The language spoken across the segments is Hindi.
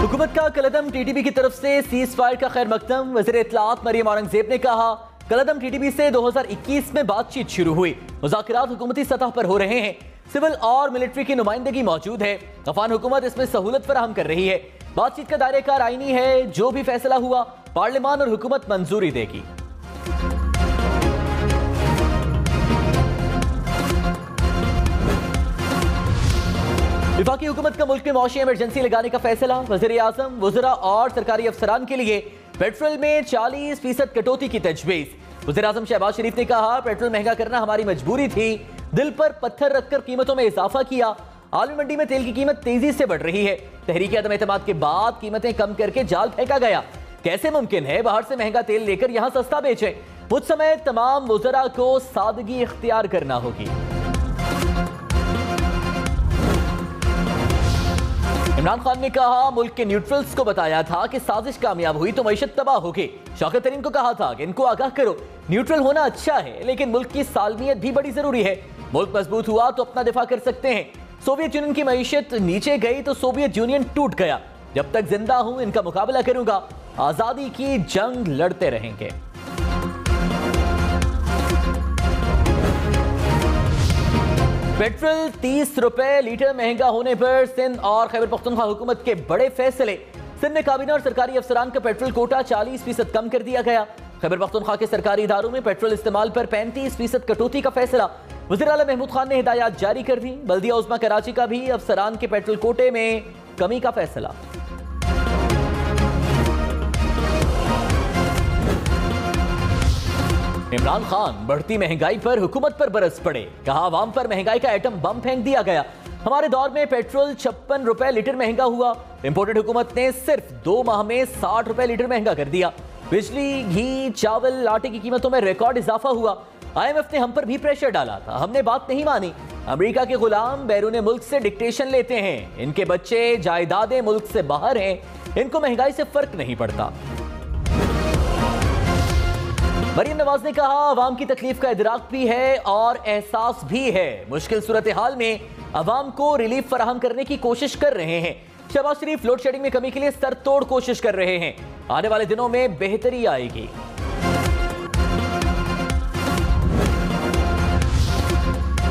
हुकूमत का कलदम टीटीपी की तरफ से सीज फायर का खैर मकदम। वज़ीर इत्तलात मरियम औरंगजेब ने कहा कलदम टीटीपी से 2021 में बातचीत शुरू हुई, मुज़ाकरात हुकूमती सतह पर हो रहे हैं, सिविल और मिलिट्री की नुमाइंदगी मौजूद है, अफगान हुकूमत इसमें सहूलत फराहम कर रही है। बातचीत का दायरेकार आईनी है, जो भी फैसला हुआ पार्लियामान और हुकूमत मंजूरी देगी। वफाकी हुकूमत का मुल्क में मौशी इमरजेंसी लगाने का फैसला। वज़ीर आज़म, वज़रा और सरकारी अफसरान के लिए पेट्रोल में 40% कटौती की तजवीज़। वज़ीर आज़म शहबाज शरीफ ने कहा पेट्रोल महंगा करना हमारी मजबूरी थी, दिल पर पत्थर रखकर कीमतों में इजाफा किया। आलमी मंडी में तेल की कीमत तेजी से बढ़ रही है, तहरीक अदम एतमाद के बाद कीमतें कम करके जाल फेंका गया। कैसे मुमकिन है बाहर से महंगा तेल लेकर यहाँ सस्ता बेचें? मुझ समय तमाम वज़रा को सादगी इख्तियार करना होगी। इमरान खान ने कहा मुल्क के न्यूट्रल्स को बताया था कि साजिश कामयाब हुई तो मईशत तबाह होगी। शौकत तरीन को कहा था कि इनको आगाह करो, न्यूट्रल होना अच्छा है लेकिन मुल्क की सालमियत भी बड़ी जरूरी है। मुल्क मजबूत हुआ तो अपना दिफा कर सकते हैं। सोवियत यूनियन की मईशत नीचे गई तो सोवियत यूनियन टूट गया। जब तक जिंदा हूं इनका मुकाबला करूंगा, आजादी की जंग लड़ते रहेंगे। पेट्रोल 30 रुपए लीटर महंगा होने पर सिंध और खैबर पख्तूनख्वा हुकूमत के बड़े फैसले। सिंध में काबीना और सरकारी अफसरान का पेट्रोल कोटा 40% कम कर दिया गया। खैबर पख्तूनख्वा के सरकारी इदारों में पेट्रोल इस्तेमाल पर 35% कटौती का फैसला। वज़ीर आला महमूद खान ने हिदायत जारी कर दी। बल्दिया उज़्मा कराची का भी अफसरान के पेट्रोल कोटे में कमी का फैसला। इमरान खान बढ़ती महंगाई पर हुकूमत पर बरस पड़े, कहा आवाम पर महंगाई का एटम बम फेंक दिया गया। हमारे दौर में पेट्रोल 56 रुपए लीटर महंगा हुआ, इंपोर्टेड हुकूमत ने सिर्फ 2 माह में 60 रुपए लीटर महंगा कर दिया। बिजली, घी, चावल, आटे की कीमतों में रिकॉर्ड इजाफा हुआ। IMF ने हम पर भी प्रेशर डाला था, हमने बात नहीं मानी। अमेरिका के गुलाम बैरून मुल्क से डिक्टेशन लेते हैं, इनके बच्चे जायदादें मुल्क से बाहर हैं, इनको महंगाई से फर्क नहीं पड़ता। मरियम नवाज ने कहा अवाम की तकलीफ का इदराक भी है और एहसास भी है, मुश्किल सूरत हाल में अवाम को रिलीफ फराहम करने की कोशिश कर रहे हैं। शहबाज शरीफ लोड शेडिंग में कमी के लिए सर तोड़ कोशिश कर रहे हैं, आने वाले दिनों में बेहतरी आएगी।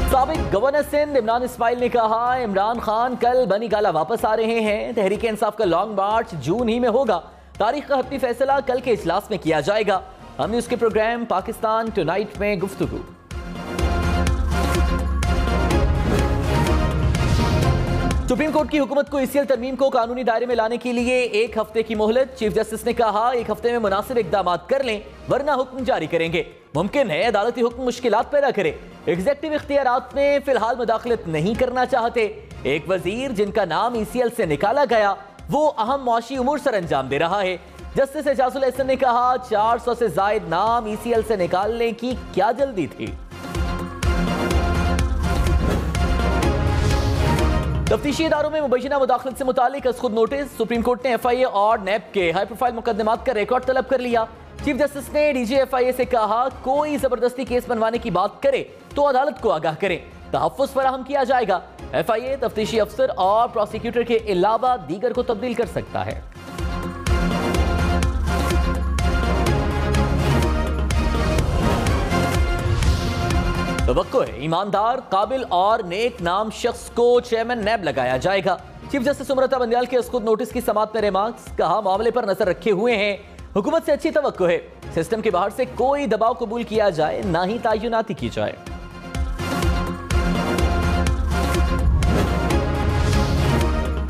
साबिक गवर्नर सिंध इमरान इस्माइल ने कहा इमरान खान कल बनी गाला वापस आ रहे हैं, तहरीक इंसाफ का लॉन्ग मार्च जून ही में होगा, तारीख का हतमी फैसला कल के इजलास में किया जाएगा। हमने उसके प्रोग्राम पाकिस्तान टुनाइट में गुफ्तगू। सुप्रीम कोर्ट की हुकूमत को ECL तरमीम को कानूनी दायरे में लाने के लिए 1 हफ्ते की मोहलत। चीफ जस्टिस ने कहा 1 हफ्ते में मुनासिब इकदाम कर लें वरना हुक्म जारी करेंगे। मुमकिन है अदालती हुक्म मुश्किलात पैदा करे। एग्जेक्टिव इख्तियारात में फिलहाल मुदाखलत नहीं करना चाहते। एक वजीर जिनका नाम ECL से निकाला गया वो अहम मुआशी उमूर सर अंजाम दे रहा है। जस्टिस एजाजुल एहसन ने कहा 400 से जायद नाम ECL से निकालने की क्या जल्दी थी। तफ्तीशी इदारों में मुबैना मुदाखलत से मुतालिक खुद नोटिस। सुप्रीम कोर्ट ने FIA और NAB के हाई प्रोफाइल मुकदमात का रिकॉर्ड तलब कर लिया। चीफ जस्टिस ने DG FIA से कहा कोई जबरदस्ती केस बनवाने की बात करे तो अदालत को आगाह करें, तहफ्फुज़ फराहम किया जाएगा। FIA तफ्तीशी अफसर और प्रोसिक्यूटर के अलावा दीगर को तब्दील कर सकता है। तवक्को है ईमानदार, काबिल और नेक नाम शख्स को चेयरमैन NAB लगाया जाएगा। चीफ जस्टिस उमरता बंदियाल के खुद नोटिस की समाअत में रिमार्क्स। कहा मामले पर नजर रखे हुए हैं, हुकूमत से अच्छी तवक्को है, सिस्टम के बाहर से कोई दबाव कबूल किया जाए ना ही तायुनाती की जाए।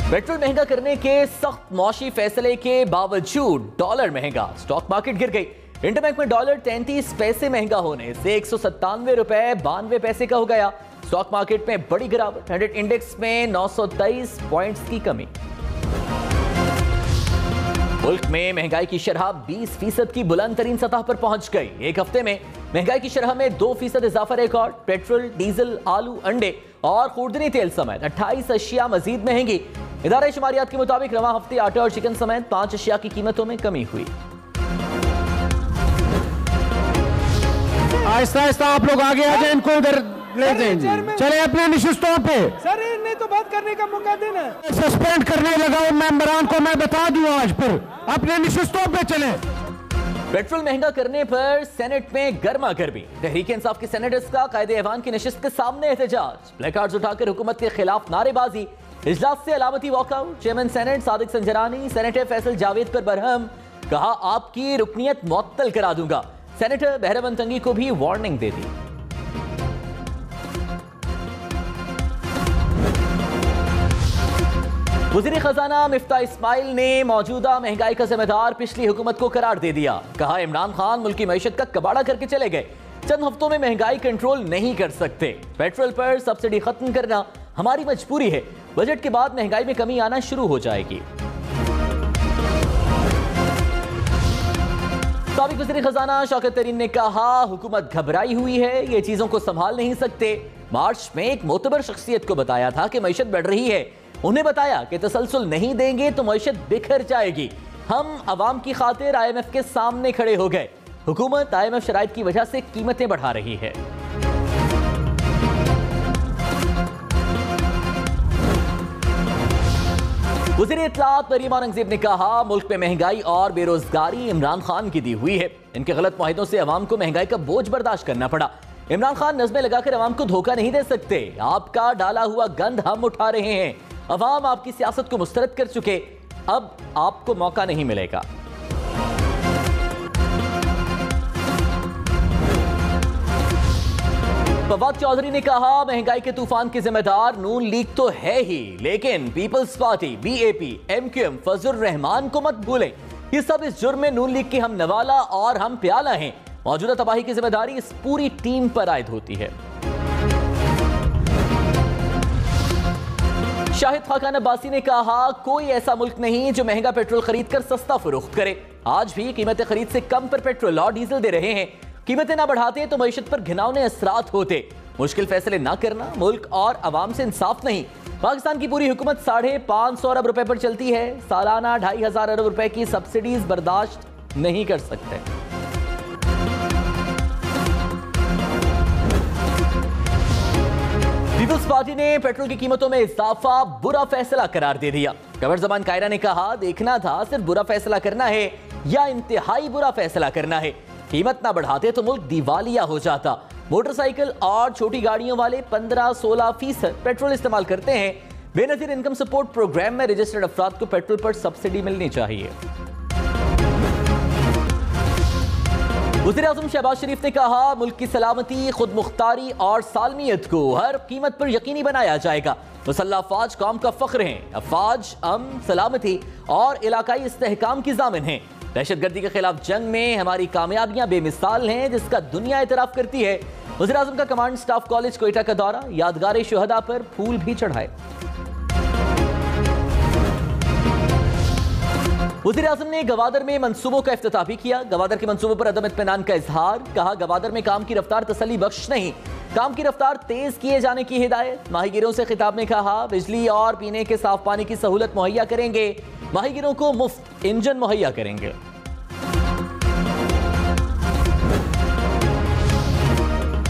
पेट्रोल महंगा करने के सख्त मौशी फैसले के बावजूद डॉलर महंगा, स्टॉक मार्केट गिर गई। इंटरबैंक में डॉलर 33 पैसे महंगा होने से 197 रुपए 92 पैसे का हो गया। स्टॉक मार्केट में बड़ी गिरावट, 100 इंडेक्स में 923 पॉइंट्स की कमी। मुल्क में महंगाई की शरह 20% की बुलंद तरीन सतह पर पहुंच गई। 1 हफ्ते में महंगाई की शरह में 2% इजाफा रिकॉर्ड। पेट्रोल, डीजल, आलू, अंडे और खुर्दनी तेल समेत 28 अशिया मजीद महंगी। इदारा शुमारियात के मुताबिक रवां हफ्ते आटा और चिकन समेत 5 अशिया की कीमतों में कमी हुई। आहिस्ता आहिस्ता आप लोग आगे आ जाए, इनको उधर ले जाएंगे। चले अपने निशिस्तों पे। नहीं तो बात करने का मौका देना। सस्पेंड करने लगा मेंबरान को, मैं बता दूं आज फिर अपने निशिस्तों पे चले। पेट्रोल महंगा करने पर सेनेट में गर्मा गर्मी। तहरीक इंसाफ के सेनेटर्स का कायदे ऐवान की नशिस्त के सामने एहतजाज। प्लेकार्ड्स उठाकर हुकूमत के खिलाफ नारेबाजी। इजलास से अलामती walkout. Chairman senate Sadiq Sanjrani senator Faisal Javed पर बरहम। कहा आपकी रुकनियत मुअत्तल करा दूंगा। सेनेटर बहरमन तंगी को भी वार्निंग दे दी। वज़ीर खजाना मिफ्ता इस्माइल ने मौजूदा महंगाई का जिम्मेदार पिछली हुकूमत को करार दे दिया। कहा इमरान खान मुल्क की मईशत का कबाड़ा करके चले गए, चंद हफ्तों में महंगाई कंट्रोल नहीं कर सकते। पेट्रोल पर सब्सिडी खत्म करना हमारी मजबूरी है। बजट के बाद महंगाई में कमी आना शुरू हो जाएगी। साबिक वज़ीर खजाना शौकत तरीन ने कहा हुकूमत घबराई हुई है, ये चीजों को संभाल नहीं सकते। मार्च में एक मोतबर शख्सियत को बताया था कि मईशत बढ़ रही है, उन्हें बताया कि तसलसल नहीं देंगे तो मईशत बिखर जाएगी। हम अवाम की खातिर IMF के सामने खड़े हो गए। हुकूमत IMF शराइत की वजह से कीमतें बढ़ा रही है। वज़ीर इत्तलात मरीम औरंगज़ेब ने कहा मुल्क में महंगाई और बेरोजगारी इमरान खान की दी हुई है। इनके गलत मुआहिदों से अवाम को महंगाई का बोझ बर्दाश्त करना पड़ा। इमरान खान नज़में लगाकर अवाम को धोखा नहीं दे सकते। आपका डाला हुआ गंद हम उठा रहे हैं। अवाम आपकी सियासत को मुस्तरद कर चुके, अब आपको मौका नहीं मिलेगा। फवाद चौधरी ने कहा महंगाई के तूफान के जिम्मेदार नून लीग तो है ही, लेकिन पीपल्स पार्टी, BAP, MQM, फजल रहमान को मत भूलें। ये सब इस जुर्म में नून लीग की हम नवाला और हम प्याला हैं। मौजूदा तबाही की जिम्मेदारी इस पूरी टीम पर आयद होती है। शाहिद खाकान अब्बासी ने कहा कोई ऐसा मुल्क नहीं जो महंगा पेट्रोल खरीद कर सस्ता फरोख्त करे। आज भी कीमतें खरीद से कम पर पेट्रोल और डीजल दे रहे हैं। कीमतें ना बढ़ाते तो मईशत पर घिनौने असरात होते। मुश्किल फैसले ना करना मुल्क और अवाम से इंसाफ नहीं। पाकिस्तान की पूरी हुकूमत 550 अरब रुपए पर चलती है। सालाना 2500 अरब रुपए की सब्सिडीज बर्दाश्त नहीं कर सकते। पीपल्स पार्टी ने पेट्रोल की कीमतों में इजाफा बुरा फैसला करार दे दिया। कमर जमान कायरा ने कहा देखना था सिर्फ बुरा फैसला करना है या इंतहाई बुरा फैसला करना है। कीमत ना बढ़ाते तो मुल्क दिवालिया हो जाता। मोटरसाइकिल और छोटी गाड़ियों वाले 15-16% पेट्रोल इस्तेमाल करते हैं। बेनजीर इनकम सपोर्ट प्रोग्राम में रजिस्टर्ड अफराद को पेट्रोल पर सब्सिडी मिलनी चाहिए। वज़ीर आज़म शहबाज शरीफ ने कहा मुल्क की सलामती, खुद मुख्तारी और सालमियत को हर कीमत पर यकीनी बनाया जाएगा। मुसल्लह अफवाज कौम का फख्र हैं। अफवाज अमन, सलामती और इलाकाई इस्तेहकाम की जामिन हैं। दहशतगर्दी के खिलाफ जंग में हमारी कामयाबियां बेमिसाल हैं, जिसका दुनिया एतराफ करती है। वज़ीर आज़म का कमांड स्टाफ कॉलेज कोयटा का दौरा, यादगार शुहदा पर फूल भी चढ़ाए। वज़ीर आज़म ने गवादर में मंसूबों का इफ्तिताह भी किया। गवादर के मंसूबों पर अदम इत्मीनान का इजहार। कहा गवादर में काम की रफ्तार तसल्ली बख्श नहीं, काम की रफ्तार तेज किए जाने की हिदायत। माहीगिरों से खिताब में कहा बिजली और पीने के साफ पानी की सहूलत मुहैया करेंगे। माहीगिरों को मुफ्त इंजन मुहैया करेंगे।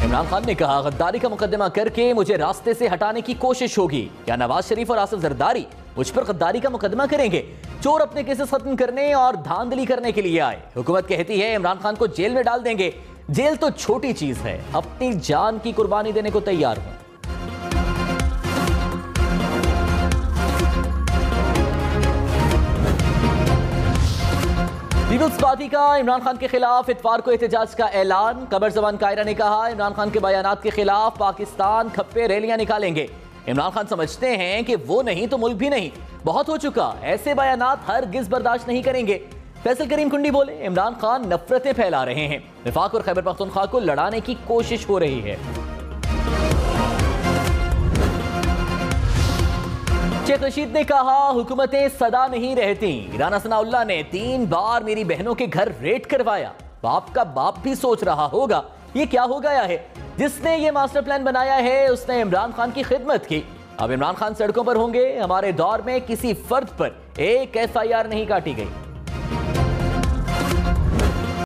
इमरान खान ने कहा गद्दारी का मुकदमा करके मुझे रास्ते से हटाने की कोशिश होगी। क्या नवाज शरीफ और आसिफ जरदारी मुझ पर गद्दारी का मुकदमा करेंगे? चोर अपने केसेस खत्म करने और धांधली करने के लिए आए। हुकूमत कहती है इमरान खान को जेल में डाल देंगे। जेल तो छोटी चीज है, अपनी जान की कुर्बानी देने को तैयार हूं। पीपल्स पार्टी का इमरान खान के खिलाफ इतवार को एहतजाज का ऐलान। कमर जमान कायरा ने कहा इमरान खान के बयानात के खिलाफ पाकिस्तान खप्पे रैलियां निकालेंगे। इमरान खान समझते हैं कि वो नहीं तो मुल्क भी नहीं, बहुत हो चुका, ऐसे बयानात हरगिज़ बर्दाश्त नहीं करेंगे। फैसल करीम कुंडी बोले इमरान खान नफरतें फैला रहे हैं, निफाक और खैबर पख्तूनख्वा को लड़ाने की कोशिश हो रही है। शेख रशीद ने कहा हुकूमतें सदा नहीं रहती। राना सनाउल्लाह ने 3 बार मेरी बहनों के घर रेड करवाया। बाप का बाप भी सोच रहा होगा ये क्या हो गया है। जिसने ये मास्टर प्लान बनाया है उसने इमरान खान की खिदमत की। अब इमरान खान सड़कों पर होंगे। हमारे दौर में किसी फर्द पर एक FIR नहीं काटी गई।